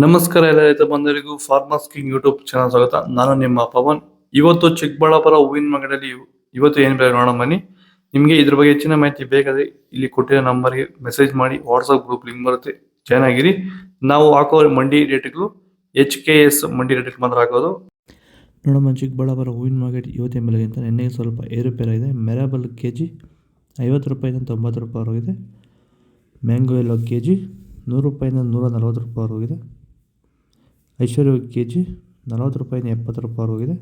ನಮಸ್ಕಾರ ಎಲ್ಲ ರೈತ ಬಂಧುಗಳಿಗೂ ಫಾರ್ಮರ್ಸ್ ಕಿಂಗ್ ಯೂಟ್ಯೂಬ್ ಚಾನಲ್ ಸ್ವಾಗತ. ನಾನು ನಿಮ್ಮ ಪವನ್. ಇವತ್ತು ಚಿಕ್ಕಬಳ್ಳಾಪುರ ಹೂವಿನ ಮಾರ್ಕೆಟಲ್ಲಿ ಇವತ್ತು ಏನು ಬೆಲೆ ನೋಡೋಣ ಬನ್ನಿ. ನಿಮಗೆ ಇದ್ರ ಬಗ್ಗೆ ಹೆಚ್ಚಿನ ಮಾಹಿತಿ ಬೇಕಾದ್ರೆ ಇಲ್ಲಿ ಕೊಟ್ಟಿರೋ ನಂಬರ್ಗೆ ಮೆಸೇಜ್ ಮಾಡಿ, ವಾಟ್ಸ್ಆಪ್ ಗ್ರೂಪ್ ಲಿಂಕ್ ಬರುತ್ತೆ, ಜಾಯ್ನ್ ಆಗಿರಿ. ನಾವು ಹಾಕೋ ಮಂಡಿ ರೇಟ್ಗಳು HKS ಮಂಡಿ ರೇಟ್ ಮಾತ್ರ ಹಾಕೋದು. ನೋಡಮ್ಮ, ಚಿಕ್ಕಬಳ್ಳಾಪುರ ಹೂವಿನ ಮಾರ್ಕೆಟ್ ಇವತ್ತಿನ ಬೆಲೆಗಿಂತ ನಿನ್ನೆ ಸ್ವಲ್ಪ ಏರುಪೇರಾಗಿದೆ. ಮೆರಾಬಲ್ KG 50 ರೂಪಾಯಿಂದ 90 ರೂಪಾಯಿ ಹೋಗಿದೆ. ಮ್ಯಾಂಗೋ ಎಲ್ಲೋ KG 100 ರೂಪಾಯಿಂದ 140 ರೂಪಾಯಿ ಹೋಗಿದೆ. ಐಶ್ವರ್ಯ KG 40 ರೂಪಾಯಿಂದ 70 ರೂಪಾಯಿ ಹೋಗಿದೆ.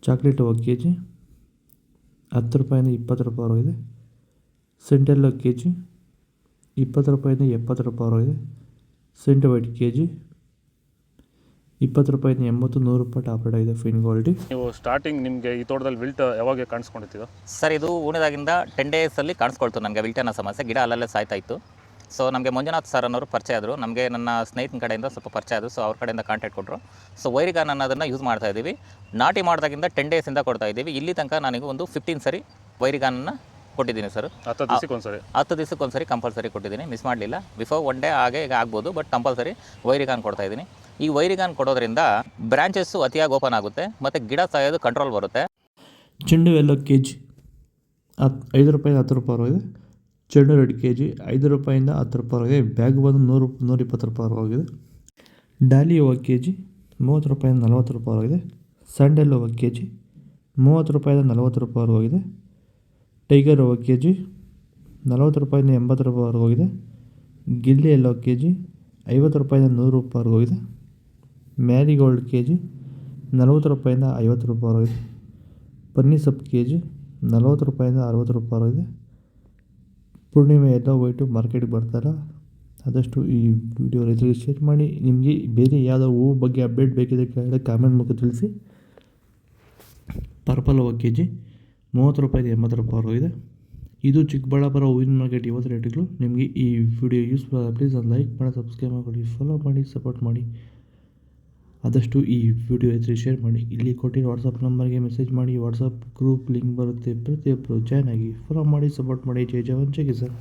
ಚಾಕ್ಲೇಟ್ KG 10 ರೂಪಾಯಿಂದ 20 ರೂಪಾಯಿ ಹೋಗಿದೆ. ಸೆಂಟೆಲ್ಲೋ KG 20 ರೂಪಾಯಿಂದ 70 ರೂಪಾಯಿ ಹೋಗಿದೆ. ಸೆಂಟ್ ವೈಟ್ KG 20 ರೂಪಾಯಿಂದ 80, 100 ರೂಪಾಯಿ ಟಾಪ್ ರೇಟ್ ಆಗಿದೆ. Fine quality. ನೀವು ಸ್ಟಾರ್ಟಿಂಗ್ ನಿಮಗೆ ಈ ತೋಟದಲ್ಲಿ ವಿಲ್ಟ್ ಯಾವಾಗ ಕಾಣಿಸ್ಕೊಂಡಿತ್ತು ಸರ್? ಇದು ಹೂಣಿದಾಗಿಂದ 10 ಡೇಸಲ್ಲಿ ಕಾಣಿಸ್ಕೊಳ್ತು ನನಗೆ ವಿಲ್ಟ್ ಅನ್ನೋ ಸಮಸ್ಯೆ. ಗಿಡ ಅಲ್ಲಲ್ಲೇ ಸಾಯ್ತಾ ಇತ್ತು. ಸೊ ನಮಗೆ ಮಂಜುನಾಥ್ ಸರ್ ಅನ್ನೋರು ಪರಿಚಯ ಆದರು. ನಮಗೆ ನನ್ನ ಸ್ನೇಹಿತನ ಕಡೆಯಿಂದ ಸ್ವಲ್ಪ ಪರಿಚಯ ಆದರು. ಸೊ ಅವ್ರ ಕಡೆಯಿಂದ ಕಾಂಟ್ಯಾಕ್ಟ್ ಕೊಟ್ಟರು. ಸೊ ವೈರಿಗಾನ್ ಅನ್ನೋದನ್ನು ಯೂಸ್ ಮಾಡ್ತಾ ಇದ್ದೀವಿ. ನಾಟಿ ಮಾಡಿದಾಗಿಂದ 10 ಡೇಸಿಂದ ಕೊಡ್ತಾ ಇದ್ದೀವಿ. ಇಲ್ಲಿ ತನಕ ನನಗೆ ಒಂದು 15 ಸರಿ ವೈರಿಗಾನನ್ನು ಕೊಟ್ಟಿದ್ದೀನಿ ಸರ್. 10 ದಿವಸಕ್ಕೊಂದ್ಸರಿ ಕಂಪಲ್ಸರಿ ಕೊಟ್ಟಿದ್ದೀನಿ, ಮಿಸ್ ಮಾಡಲಿಲ್ಲ. ಬಿಫೋರ್ 1 ಡೇ ಹಾಗೆ ಈಗ ಆಗ್ಬೋದು, ಬಟ್ ಕಂಪಲ್ಸರಿ ವೈರಿಗಾನ್ ಕೊಡ್ತಾ ಇದ್ದೀನಿ. ಈ ವೈರಿಗಾನ್ ಕೊಡೋದ್ರಿಂದ ಬ್ರಾಂಚಸ್ಸು ಅತಿಯಾಗಿ ಓಪನ್ ಆಗುತ್ತೆ ಮತ್ತು ಗಿಡ ಸಾಯೋದು ಕಂಟ್ರೋಲ್ ಬರುತ್ತೆ. ಚೆಂಡು ಎಲ್ಲೋ KG 5 ರೂಪಾಯಿಂದ 10 ರೂಪಾಯಿ ಹೋಗಿದೆ. ಚೆಂಡು ರೆಡ್ KG 5 ರೂಪಾಯಿಂದ 10 ರೂಪಾಯಿ ಹೋಗಿದೆ. ಬ್ಯಾಗ್ ಬಂದು 120 ರೂಪಾಯಿ ಹೋಗಿದೆ. ಡಾಲಿ ಹೂವು KG 30 ರೂಪಾಯಿಂದ 40 ರೂಪಾಯಿ ಹೋಗಿದೆ. ಸ್ಯಾಂಡಲ್ ಹೂವು KG 30 ರೂಪಾಯಿಂದ 40 ರೂಪಾಯಿ ಹೋಗಿದೆ. ಟೈಗರ್ ಹೂವು KG 40 ರೂಪಾಯಿಂದ 80 ರೂಪಾಯಿ ಹೋಗಿದೆ. ಗಿಲ್ಲಿ ಎಲ್ಲೋ KG 50 ರೂಪಾಯಿಂದ 100 ರೂಪಾಯಿ ಹೋಗಿದೆ. ಮ್ಯಾರಿಗೋಲ್ಡ್ KG 40 ರೂಪಾಯಿಂದ 50 ರೂಪಾಯಿ ಹೋಗಿದೆ. ಪನ್ನೀರ್ ಸೊಪ್ಪು KG 40 ರೂಪಾಯಿಂದ 60 ರೂಪಾಯಿ ಹೋಗಿದೆ. ಪೂರ್ಣಿಮೆ ಎಲ್ಲ ವೈಟು ಮಾರ್ಕೆಟ್ಗೆ ಬರ್ತಾಯಿಲ್ಲ. ಆದಷ್ಟು ಈ ವಿಡಿಯೋ ರೈತರಿಗೆ ಶೇರ್ ಮಾಡಿ. ನಿಮಗೆ ಬೇರೆ ಯಾವುದೋ ಹೂವು ಬಗ್ಗೆ ಅಪ್ಡೇಟ್ ಬೇಕಿದೆ ಕೆಳಗಡೆ ಕಾಮೆಂಟ್ ಮೂಲಕ ತಿಳಿಸಿ. ಪರ್ಪಲ್ ಹೂವು KG 30 ರೂಪಾಯಿಂದ 80 ರೂಪಾಯಿ ಹೋಗಿದೆ. ಇದು ಚಿಕ್ಕಬಳ್ಳಾಪುರ ಹೂವಿನ ಮಾರ್ಕೆಟ್ ಇವತ್ತು ರೇಟ್ಗಳು. ನಿಮಗೆ ಈ ವಿಡಿಯೋ ಯೂಸ್ಫುಲ್ ಆದ ಪ್ಲೀಸ್ ಒಂದು ಲೈಕ್ ಮಾಡಿ, ಸಬ್ಸ್ಕ್ರೈಬ್ ಮಾಡಿ, ಫಾಲೋ ಮಾಡಿ, ಸಪೋರ್ಟ್ ಮಾಡಿ. ಆದಷ್ಟು ಈ ವಿಡಿಯೋ ರೈತರಿಗೆ ಶೇರ್ ಮಾಡಿ. ಇಲ್ಲಿ ಕೊಟ್ಟಿರೋ ವಾಟ್ಸಪ್ ನಂಬರ್ಗೆ ಮೆಸೇಜ್ ಮಾಡಿ, ವಾಟ್ಸಪ್ ಗ್ರೂಪ್ ಲಿಂಕ್ ಬರುತ್ತೆ, ಪ್ರತಿಯೊಬ್ಬರು ಜಾಯ್ನ್ ಆಗಿ, ಫಾಲೋ ಮಾಡಿ, ಸಪೋರ್ಟ್ ಮಾಡಿ. ಜೈ ಜವಾನ್, ಜೈ ಕಿಸಾನ್.